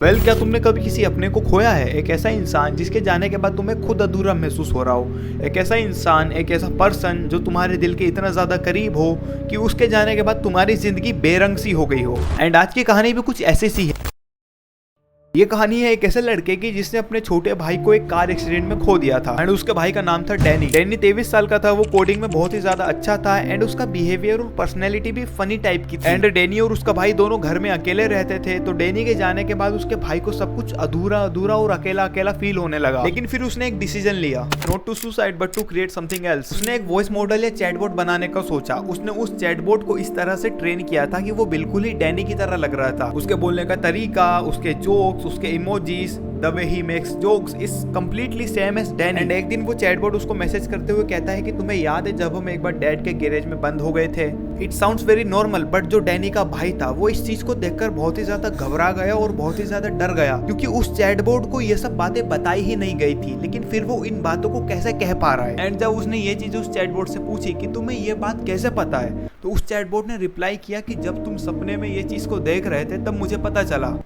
क्या तुमने कभी किसी अपने को खोया है? एक ऐसा इंसान जिसके जाने के बाद तुम्हें खुद अधूरा महसूस हो रहा हो। एक ऐसा इंसान, एक ऐसा पर्सन जो तुम्हारे दिल के इतना ज्यादा करीब हो कि उसके जाने के बाद तुम्हारी जिंदगी बेरंग सी हो गई हो। एंड आज की कहानी भी कुछ ऐसी सी है। ये कहानी है एक ऐसे लड़के की जिसने अपने छोटे भाई को एक कार एक्सीडेंट में खो दिया था। एंड उसके भाई का नाम था डैनी। डैनी 23 साल का था। वो कोडिंग में बहुत ही ज्यादा अच्छा था एंड उसका बिहेवियर और पर्सनैलिटी भी फनी टाइप की थी। एंड डैनी और उसका भाई दोनों घर में अकेले रहते थे। तो डैनी के जाने के बाद उसके भाई को सब कुछ अधूरा अधूरा और अकेला अकेला फील होने लगा। लेकिन फिर उसने एक डिसीजन लिया, not to suicide but to create something else. उसने एक वॉइस मॉडल या चैटबॉट बनाने का सोचा। उसने उस चैटबॉट को इस तरह से ट्रेन किया था कि वो बिल्कुल ही डैनी की तरह लग रहा था। उसके बोलने का तरीका, उसके जोक्स, उसके emoji, the way he makes jokes is completely same as Danny। And एक दिन वो चैटबॉट उसको मैसेज करते हुए कहता है कि तुम्हें याद है जब हम एक बार डैड के गैरेज में बंद हो गए थे। It sounds very normal, but जो डैनी का भाई था वो इस चीज को देखकर बहुत ही ज्यादा घबरा गया और बहुत ही ज्यादा डर गया, क्योंकि उस चैटबॉट को ये सब बातें बताई ही नहीं गई थी। लेकिन फिर वो इन बातों को कैसे कह पा रहा है। एंड जब उसने ये चीज उस चैटबॉट से पूछी कि तुम्हें ये बात कैसे पता है, तो उस चैटबॉट ने रिप्लाई किया कि जब तुम सपने में ये चीज को देख रहे थे तब मुझे पता चला।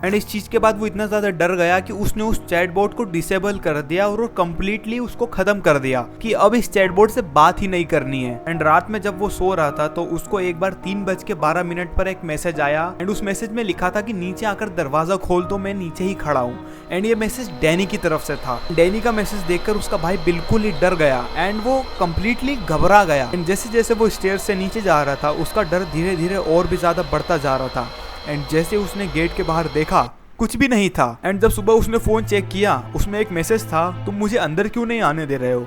एंड इस चीज के बाद वो इतना ज्यादा डर गया कि उसने उस चैटबॉट को डिसेबल कर दिया और कंप्लीटली उसको खत्म कर दिया कि अब इस चैटबॉट से बात ही नहीं करनी है। एंड रात में जब वो सो रहा था तो उसको एक बार 3:12 पर एक मैसेज आया। एंड उस मैसेज में लिखा था कि नीचे आकर दरवाजा खोल दो, मैं नीचे ही खड़ा हूँ। एंड ये मैसेज डैनी की तरफ से था। डैनी का मैसेज देखकर उसका भाई बिल्कुल ही डर गया एंड वो कंप्लीटली घबरा गया। एंड जैसे जैसे वो स्टेयर से नीचे जा रहा था उसका डर धीरे धीरे और भी ज्यादा बढ़ता जा रहा था। एंड जैसे उसने गेट के बाहर देखा कुछ भी नहीं था। एंड जब सुबह उसने फोन चेक किया उसमें एक मैसेज था, तुम मुझे अंदर क्यों नहीं आने दे रहे हो।